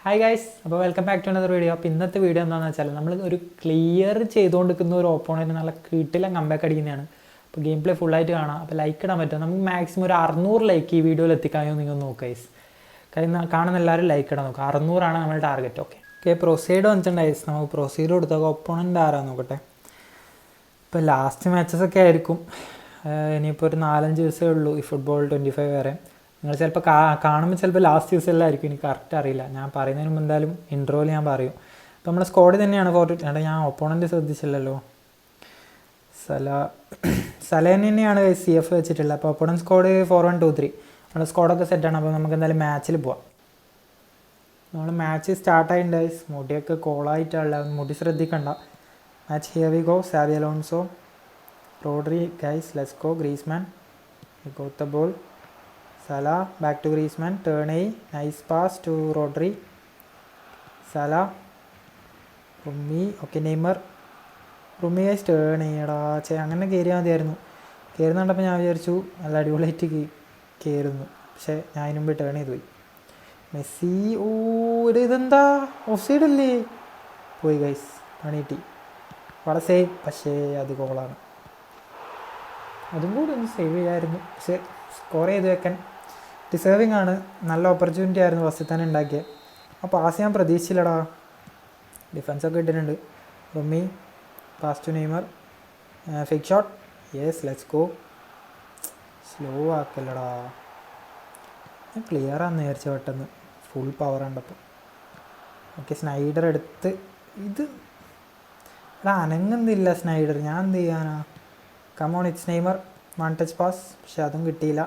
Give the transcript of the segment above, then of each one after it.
Hi guys, അപ്പോൾ welcome back to another video. അപ്പോൾ ഇന്നത്തെ വീഡിയോ എന്താണെന്ന് വെച്ചാൽ നമ്മൾ ഒരു ക്ലിയർ ചെയ്തുകൊണ്ടിരിക്കുന്ന ഒരു ഓപ്പോണൻറ്റ് നല്ല കിട്ടില്ല കമ്പാക്ക് അടിക്കുന്നതാണ്. അപ്പോൾ ഗെയിം പ്ലേ ഫുള്ളായിട്ട് കാണാം. അപ്പോൾ ലൈക്ക് ഇടാൻ പറ്റും. നമുക്ക് മാക്സിമം ഒരു 600 ലൈക്ക് ഈ വീഡിയോയിൽ എത്തിക്കാമോ നിങ്ങൾ നോക്കുക ഗൈസ്. കാണുന്ന എല്ലാവരും ലൈക്ക് ഇടാൻ നോക്കുക. 600 നമ്മുടെ ടാർഗറ്റ്. ഓക്കെ പ്രൊസീഡ് വന്നിട്ടുണ്ട് ഗൈസ്. നമുക്ക് പ്രൊസീഡ് കൊടുത്താൽ ഓപ്പോണൻ്റ് ആരാന്ന് നോക്കട്ടെ. ഇപ്പോൾ ലാസ്റ്റ് മാച്ചസൊക്കെ ആയിരിക്കും. ഇനിയിപ്പോൾ ഒരു 4-5 ദിവസമേ ഉള്ളൂ ഈ ഫുട്ബോൾ 25 വരെ. നിങ്ങൾ ചിലപ്പോൾ കാണുമ്പോൾ ചിലപ്പോൾ ലാസ്റ്റ് ദിവസമെല്ലായിരിക്കും, എനിക്ക് കറക്റ്റ് അറിയില്ല. ഞാൻ പറയുന്നതിന് മുമ്പ് എന്തായാലും ഇൻട്രോയിൽ ഞാൻ പറയും. അപ്പോൾ നമ്മുടെ സ്കോഡ് തന്നെയാണ് ഞാൻ ഓപ്പോണൻറ്റ് ശ്രദ്ധിച്ചില്ലല്ലോ. സലേനെ തന്നെയാണ് CF വെച്ചിട്ടുള്ളത്. അപ്പോൾ ഓപ്പോണൻറ്റ് സ്കോഡ് 4-1-2-3 നമ്മുടെ സ്കോഡൊക്കെ സെറ്റാണ്. അപ്പോൾ നമുക്ക് എന്തായാലും മാച്ചിൽ പോവാം. നമ്മൾ മാച്ച് സ്റ്റാർട്ടായിട്ടുണ്ട് ഗൈസ്. മുടിയൊക്കെ കോളായിട്ടുള്ള മുടി ശ്രദ്ധിക്കണ്ട. Match here we go. Xabi Alonso, Rodri guys, let's go. Griezmann got the ball. Salah back to Griezmann, turn A, nice pass to Rodri. Salah, Rumi, okay Neymar, Rumi guys turn A എടാ. അങ്ങനെ കയറിയാൽ മതിയായിരുന്നു. കയറുന്നുണ്ടപ്പോൾ ഞാൻ വിചാരിച്ചു നല്ല അടിപൊളിയായിട്ട് കയറുന്നു, പക്ഷേ ഞാൻ അതിന് മുമ്പ് ടേൺ ചെയ്ത് പോയി. മെസ്സി, ഓ ഇതെന്താ ഓഫ് സൈഡ് അല്ലേ? പോയി ഗൈസ്, പണിയിട്ടി. വളരെ സേവ്, പക്ഷേ അത് ഗോളാണ്. അതും കൂടി ഒന്ന് സേവ് ചെയ്യാമായിരുന്നു, പക്ഷേ സ്കോർ ചെയ്ത് വെക്കാൻ ഡിസേർവിങ് ആണ്. നല്ല ഓപ്പർച്യൂണിറ്റി ആയിരുന്നു ഫസ്റ്റ് തന്നെ ഉണ്ടാക്കിയത്. ആ പാസ് ഞാൻ പ്രതീക്ഷിച്ചില്ലടാ. ഡിഫൻസൊക്കെ ഇട്ടിട്ടുണ്ട്. റൊമ്മി, pass to Neymar, fake shot, yes let's go. Slow ആക്കല്ലടാ. ഞാൻ ക്ലിയറാന്ന് വിചാരിച്ച പെട്ടെന്ന് ഫുൾ പവർ ഉണ്ടപ്പോൾ. ഓക്കെ സ്നൈഡർ എടുത്ത് ഇത് അനങ്ങുന്നില്ല സ്നൈഡർ, ഞാൻ എന്ത് ചെയ്യാനാ? Come on it's Neymar, 1 touch pass, പക്ഷെ അതും കിട്ടിയില്ല.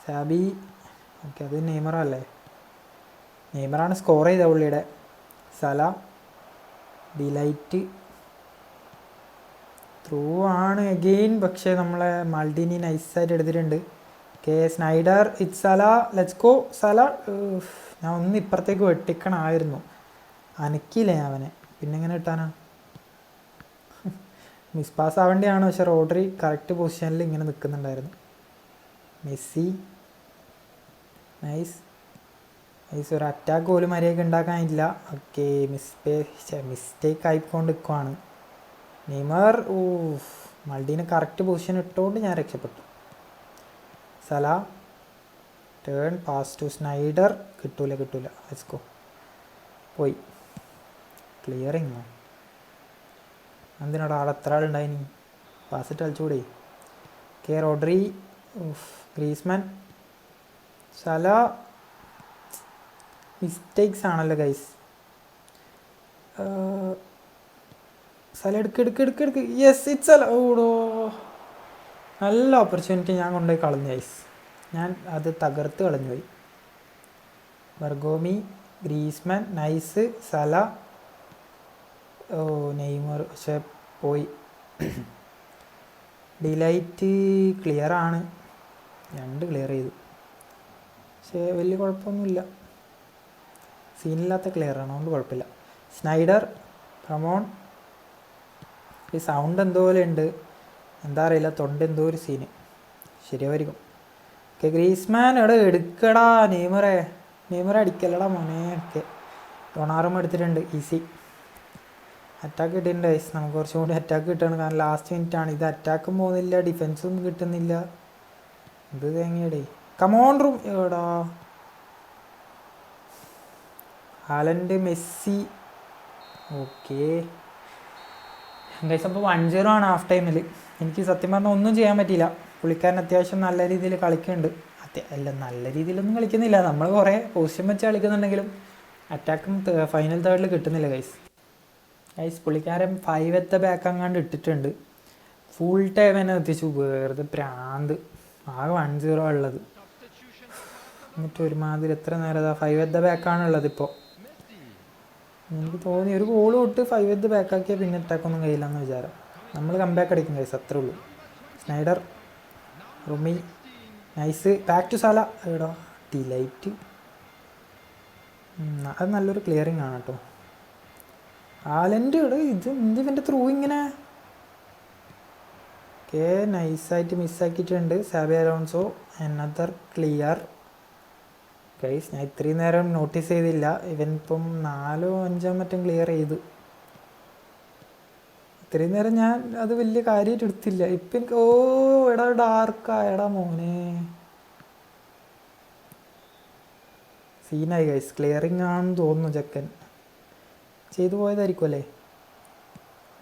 സാബി, ഓക്കെ അത് നെയ്മറല്ലേ, നെയ്മറാണ് സ്കോർ ചെയ്ത പുള്ളിയുടെ. സല, ഡിലൈറ്റ് ത്രൂ ആണ് അഗെയിൻ, പക്ഷേ നമ്മളെ മൾഡിനി നൈസായിട്ട് എടുത്തിട്ടുണ്ട്. Okay Sneijder, it's Salah, let's go. Salah, ഞാൻ ഒന്ന് ഇപ്പുറത്തേക്ക് വെട്ടിക്കണമായിരുന്നു, അനക്കിയില്ലേ അവനെ, പിന്നെ എങ്ങനെ കിട്ടാനാ? മിസ് പാസ് ആവേണ്ടിയാണ്, പക്ഷേ റോഡ്രി കറക്റ്റ് പൊസിഷനിൽ ഇങ്ങനെ നിൽക്കുന്നുണ്ടായിരുന്നു. Messi, nice nice. ഒരു അറ്റാക്ക് പോലും മര്യാദയ്ക്ക് ഉണ്ടാക്കാനില്ല. ഓക്കെ മിസ്റ്റേക്ക് ആയിക്കൊണ്ട് നിൽക്കുവാണ്. നെയ്മർ, ഓ മൾഡീനെ കറക്റ്റ് പൊസിഷൻ ഇട്ടുകൊണ്ട് ഞാൻ രക്ഷപ്പെട്ടു. Salah, turn pass to Sneijder, കിട്ടൂല ലെറ്റ്സ് ഗോ. പോയി ക്ലിയറിങ്ങോ? എന്തിനാടാ ആടെ എത്ര ആളുണ്ടായിനി? പാസിട്ട് കളിച്ചുകൂടെ? കെ റോഡ്രി, ഗ്രീസ്മാൻ, സല. മിസ്റ്റേക്സ് ആണല്ലോ ഗൈസ്. സല എടുക്ക്. Yes it's Salah. ഓടോ, നല്ല ഓപ്പർച്യൂണിറ്റി ഞാൻ കൊണ്ടുപോയി കളഞ്ഞു ഗൈസ്. ഞാൻ അത് തകർത്ത് കളഞ്ഞുപോയി. Bergomi, Griezmann, nice. Salah, oh Neymar, പക്ഷേ പോയി. ഡിലൈറ്റ് ക്ലിയറാണ്, 2 ക്ലിയർ ചെയ്തു, പക്ഷേ വലിയ കുഴപ്പമൊന്നുമില്ല, സീനില്ലാത്ത ക്ലിയറാണ്, അതുകൊണ്ട് കുഴപ്പമില്ല. Snyder, come on. ഈ സൗണ്ട് എന്തോ പോലെ ഉണ്ട്, എന്താ അറിയില്ല, തൊണ്ട എന്തോ ഒരു സീന്, ശരിയായിരിക്കും. ഓക്കെ ഗ്രീസ്മാൻ, എടാ എടുക്കടാ നെയ്മറെ അടിക്കല്ലടാ മോനെ. ഓക്കെ ഡൊണാറും എടുത്തിട്ടുണ്ട്, ഈസി. അറ്റാക്ക് കിട്ടിയിട്ടുണ്ട് ഗൈസ്. നമുക്ക് കുറച്ചും കൂടി അറ്റാക്ക് കിട്ടുകയാണ്, കാരണം ലാസ്റ്റ് മിനിറ്റാണ്. ഇത് അറ്റാക്കും പോകുന്നില്ല, ഡിഫെൻസൊന്നും കിട്ടുന്നില്ല. ഇത് തേങ്ങയുടെ കമോൺ റൂം എടാ. Haaland, Messi. ഓക്കെ ഗൈസ്, അപ്പോൾ 1-0 ആണ് ഹാഫ് ടൈമിൽ. എനിക്ക് സത്യം പറഞ്ഞാൽ ഒന്നും ചെയ്യാൻ പറ്റിയില്ല. പുള്ളിക്കാരൻ അത്യാവശ്യം നല്ല രീതിയിൽ കളിക്കുന്നുണ്ട്. നല്ല രീതിയിലൊന്നും കളിക്കുന്നില്ല, നമ്മൾ കുറേ പൊസിഷൻ വെച്ച് കളിക്കുന്നുണ്ടെങ്കിലും അറ്റാക്കും ഫൈനൽ തേർഡിൽ കിട്ടുന്നില്ല ഗൈസ്. പുള്ളിക്കാരൻ 5 at the back അങ്ങാണ്ട് ഇട്ടിട്ടുണ്ട്. ഫുൾ ടൈം തന്നെ എത്തിച്ചു, വെറുതെ പ്രാന്ത്. ആകെ 1-0 ഉള്ളത്, എന്നിട്ട് ഒരുമാതിരി എത്ര നേരം 5 at the back ആണുള്ളത്. ഇപ്പോൾ എനിക്ക് തോന്നി ഒരു ഗോൾ തൊട്ട് 5 at the back ആക്കിയാൽ പിന്നെ അറ്റാക്കൊന്നും കഴിയില്ലെന്ന് വിചാരം. നമ്മൾ കംബാക്ക് അടിക്കും ഗൈസ്, അത്രേ ഉള്ളൂ. സ്നൈഡർ, റുമി, നൈസ്. ബാക്ക് ടു സല, എടാ ഡിലൈറ്റ്. അത് നല്ലൊരു ക്ലിയറിങ് ആണ് കേട്ടോ. ഹാലൻഡ്, ഇത് ഇവൻ്റെ ത്രൂ ഇങ്ങനെ. ഓക്കെ നൈസായിട്ട് മിസ്സാക്കിയിട്ടുണ്ട്. Xabi Alonso, another clear. Guys ഞാൻ ഇത്രയും നേരം നോട്ടീസ് ചെയ്തില്ല. ഇവൻ ഇപ്പം 4 or 5 മറ്റും ക്ലിയർ ചെയ്ത്. ഇത്രയും നേരം ഞാൻ അത് വലിയ കാര്യമായിട്ട് എടുത്തില്ല. ഇപ്പം എനിക്ക് എടാ ഡാർക്കായടാ മോനെ. സീനായി ഗൈസ്. ക്ലിയറിങ് ആണെന്ന് തോന്നുന്നു. ചെക്കൻ ചെയ്തു പോയതായിരിക്കും അല്ലേ?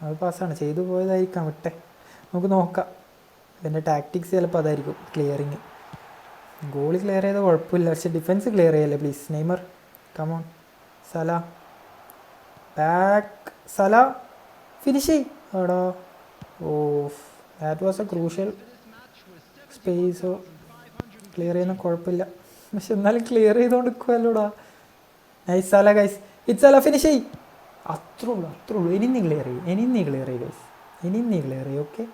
അത് പാസ്സാണ്. ചെയ്തു പോയതായിരിക്കാം. വിട്ടെ, നമുക്ക് നോക്കാം. ഇവൻ്റെ ടാക്ടിക്സ് ചിലപ്പോൾ അതായിരിക്കും ക്ലിയറിങ്. ഗോളി ക്ലിയർ ചെയ്താൽ കുഴപ്പമില്ല, പക്ഷെ ഡിഫൻസ് ക്ലിയർ ചെയ്യല്ലേ please. Neymar come on. Salah back. Salah finish ചെയ്. എടാ oh that was a crucial സ്പേസോ. ക്ലിയർ ചെയ്യുന്ന കുഴപ്പമില്ല, പക്ഷെ എന്നാലും ക്ലിയർ ചെയ്തുകൊണ്ട് നിൽക്കുമല്ലോടാ. Nice Salah guys. It's Salah. Finish ചെയ്. അത്രേ ഉള്ളൂ. ഇനിയും നീ ക്ലിയർ ചെയ്യും ഗൈസ്. ഓക്കെ.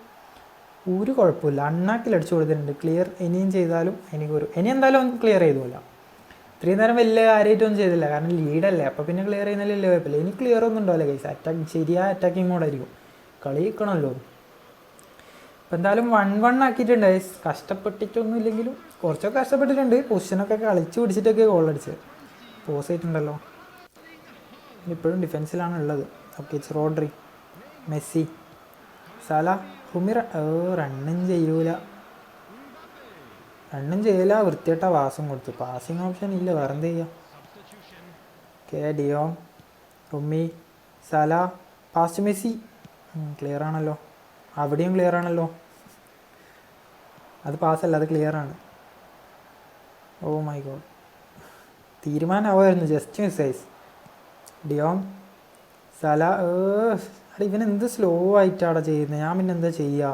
ഒരു കുഴപ്പമില്ല. അണ്ണാക്കിൽ അടിച്ചു കൊടുത്തിട്ടുണ്ട്. ക്ലിയർ ഇനിയും ചെയ്താലും ഇനി എന്തായാലും ഒന്നും ക്ലിയർ ചെയ്തുമില്ല. ഇത്രയും നേരം വലിയ കാര്യമായിട്ടൊന്നും ചെയ്തില്ല, കാരണം ലീഡല്ലേ. അപ്പോൾ പിന്നെ ക്ലിയർ ചെയ്യുന്നതിൽ വലിയ കുഴപ്പമില്ല. ഇനി ക്ലിയർ ഒന്നും ഉണ്ടാവില്ല ഗൈസ്. ശരിയായ അറ്റാക്കിങ് മോഡായിരിക്കും. കളി നിൽക്കണമല്ലോ. ഇപ്പം എന്തായാലും 1-1 ആക്കിയിട്ടുണ്ട് ഗൈസ്. കഷ്ടപ്പെട്ടിട്ടൊന്നും ഇല്ലെങ്കിലും കുറച്ചൊക്കെ കഷ്ടപ്പെട്ടിട്ടുണ്ട്. പൊസിഷനൊക്കെ കളിച്ച് പിടിച്ചിട്ടൊക്കെ ഗോൾ അടിച്ചത്. പോസ് ചെയ്തിട്ടുണ്ടല്ലോ. ഇപ്പോഴും ഡിഫൻസിലാണ് ഉള്ളത്. Okay, it's Rodri. മെസ്സി. സല. ഹുമിറ. റണ്ണും ചെയ്യൂല. വൃത്തിയായിട്ട പാസും കൊടുത്തു. പാസിങ് ഓപ്ഷൻ ഇല്ല, വേറെ എന്ത് ചെയ്യാം. Okay, de Jong. റുമ്മി. സല. Past Messi. ക്ലിയർ ആണല്ലോ. അവിടെയും ക്ലിയർ ആണല്ലോ. അത് പാസ്സല്ല, അത് ക്ലിയർ ആണ്. ഓ മൈ ഗോഡ്, തീരുമാനമായിരുന്നു. Just misses. ഡിയോങ്. സല. ഇവൻ എന്ത് സ്ലോ ആയിട്ടാണ് ചെയ്യുന്നത്. ഞാൻ പിന്നെ എന്താ ചെയ്യുക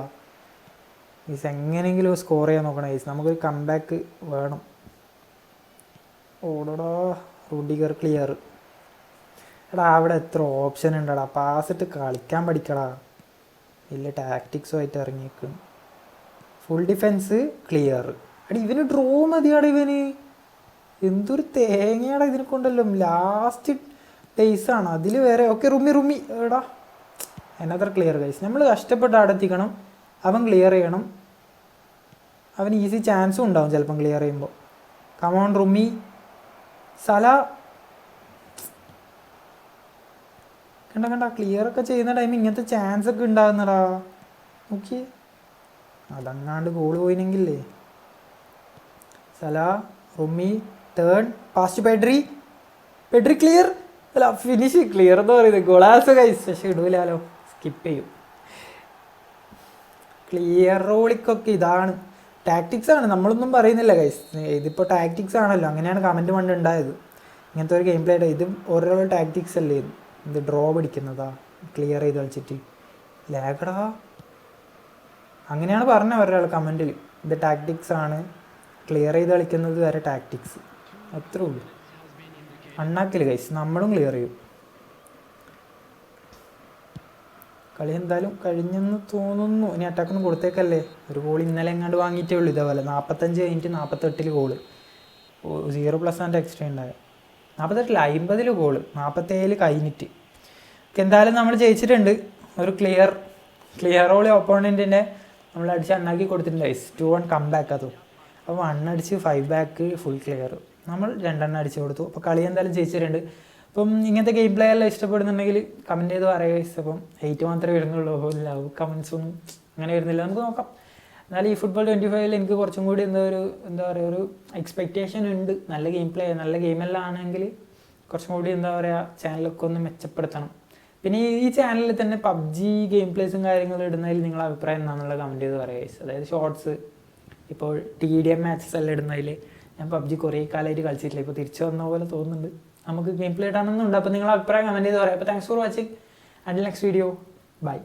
ഗൈസ്? എങ്ങനെയെങ്കിലും സ്കോർ ചെയ്യാൻ നോക്കണം ഗൈസ്. നമുക്കൊരു കംബാക്ക് വേണം. ഓടടാ റുഡിഗർ. ക്ലിയർ. എടാ അവിടെ എത്ര ഓപ്ഷൻ ഉണ്ടടാ. പാസിട്ട് കളിക്കാൻ പഠിക്കടാ. വലിയ ടാക്ടിക്സുമായിട്ട് ഇറങ്ങിയേക്കും. Full defence. ക്ലിയർ. എടാ ഇവന് ഡ്രോ മതിയാടാ. ഇവന് എന്തൊരു തേങ്ങയാടാ ഇതിനെ കൊണ്ടല്ലോ. ലാസ്റ്റ് ഡേയ്സാണ് അതിൽ വേറെ. Okay, rummy. എടാ അനദർ ക്ലിയർ ഗൈസ്. നമ്മൾ കഷ്ടപ്പെട്ട് അടുത്തിക്കണം. അവൻ ക്ലിയർ ചെയ്യണം. അവന് ഈസി ചാൻസും ഉണ്ടാവും ചിലപ്പം ക്ലിയർ ചെയ്യുമ്പോൾ. Come on rummy. സല. കണ്ട ക്ലിയർ ഒക്കെ ചെയ്യുന്ന ടൈം ഇങ്ങനത്തെ ചാൻസ് ഒക്കെ ഉണ്ടാകുന്നടാ. നോക്കി, അതങ്ങാണ്ട് ഗോൾ പോയിനെങ്കിലേ. സല. റുമ്മി. Turn past. പെഡ്രി. ക്ലിയർ. അല്ല ഫിനിഷ്. ക്ലിയർ എന്ന് പറയുന്നത് ഗോളാസ് ഗൈസ്. പക്ഷെ ഇടൂലാലോ, സ്കിപ്പ് ചെയ്യും. ക്ലിയർ റോളിക്കൊക്കെ ഇതാണ് ടാക്ടിക്സ് ആണ്. നമ്മളൊന്നും പറയുന്നില്ല ഗൈസ്. ഇതിപ്പോൾ ടാക്ടിക്സ് ആണല്ലോ. അങ്ങനെയാണ് കമൻറ്റ് പണ്ട് ഉണ്ടായത്. ഇങ്ങനത്തെ ഒരു ഗെയിം പ്ലേ ആയിട്ട് ഇത് ഓരോ ടാക്ടിക്സ് അല്ലേ. ഇത് ഡ്രോ പിടിക്കുന്നതാ ക്ലിയർ ചെയ്ത് കളിച്ചിട്ട്. ലാഗടാ അങ്ങനെയാണ് പറഞ്ഞത് ഒരാൾ കമൻറ്റിൽ. ഇത് ടാക്ടിക്സ് ആണ്, ക്ലിയർ ചെയ്ത് കളിക്കുന്നത് വരെ ടാക്ടിക്സ്. അത്രേ ഉള്ളൂ. അണ്ണാക്കിൽ ഗൈസ്. നമ്മളും ക്ലിയർ ചെയ്യും. കളി എന്തായാലും കഴിഞ്ഞെന്ന് തോന്നുന്നു. ഇനി അറ്റാക്കൊന്നും കൊടുത്തേക്കല്ലേ. ഒരു ഗോൾ ഇന്നലെ എങ്ങാണ്ട് വാങ്ങിയിട്ടേ ഉള്ളൂ. ഇതേപോലെ 45 കഴിഞ്ഞിട്ട് 48 ഗോള്. 0+ എക്സ്ട്രാ ഉണ്ടായ 48 50 ഗോള്. 47 കഴിഞ്ഞിട്ട്. എന്തായാലും നമ്മൾ ജയിച്ചിട്ടുണ്ട്. ഒരു ക്ലിയർ റോളി ഓപ്പോണൻറ്റിൻ്റെ നമ്മൾ അടിച്ച് അണ്ണാക്കി കൊടുത്തിട്ടുണ്ട് ഗൈസ്. 2-1 കംബാക്ക്. അതും അപ്പോൾ 1 അടിച്ച് 5 ബാക്ക് ഫുൾ ക്ലിയർ. നമ്മൾ 2 അടിച്ച് കൊടുത്തു. അപ്പോൾ കളി എന്തായാലും ജയിച്ചിട്ടുണ്ട്. അപ്പം ഇങ്ങനത്തെ ഗെയിം പ്ലേ എല്ലാം ഇഷ്ടപ്പെടുന്നുണ്ടെങ്കിൽ കമൻറ്റ് ചെയ്ത് പറയുക ഗൈസ്. അപ്പം 8 മാത്രമേ വരുന്നുള്ളൂ. ലവ് കമൻസൊന്നും അങ്ങനെ വരുന്നില്ല. നമുക്ക് നോക്കാം. എന്നാലും ഈ ഫുട്ബോൾ 25 എനിക്ക് കുറച്ചും കൂടി എന്താ പറയുക ഒരു എക്സ്പെക്റ്റേഷൻ ഉണ്ട്. നല്ല ഗെയിം പ്ലേ, നല്ല ഗെയിമെല്ലാം ആണെങ്കിൽ കുറച്ചും കൂടി എന്താ പറയുക ചാനലൊക്കെ ഒന്ന് മെച്ചപ്പെടുത്തണം. പിന്നെ ഈ ചാനലിൽ തന്നെ പബ്ജി ഗെയിം പ്ലേസും കാര്യങ്ങളും ഇടുന്നതിൽ നിങ്ങളുടെ അഭിപ്രായം എന്താണെന്നുള്ള കമൻറ്റ് ചെയ്ത് പറയുക ഗൈസ്. അതായത് ഷോർട്സ്, ഇപ്പോൾ TDM മാച്ചസ് എല്ലാം ഇടുന്നതിൽ. ഞാൻ പബ്ജി കുറേ കാലമായിട്ട് കളിച്ചിട്ടില്ല, ഇപ്പോൾ തിരിച്ചു വന്ന പോലെ തോന്നുന്നുണ്ട്. നമുക്ക് ഗെയിം പ്ലേ ഇടാനൊന്നുണ്ട്. അപ്പോൾ നിങ്ങളുടെ അഭിപ്രായം കമൻറ്റ് ചെയ്ത് പറയാം. അപ്പോൾ thanks for watching. Until next video. By.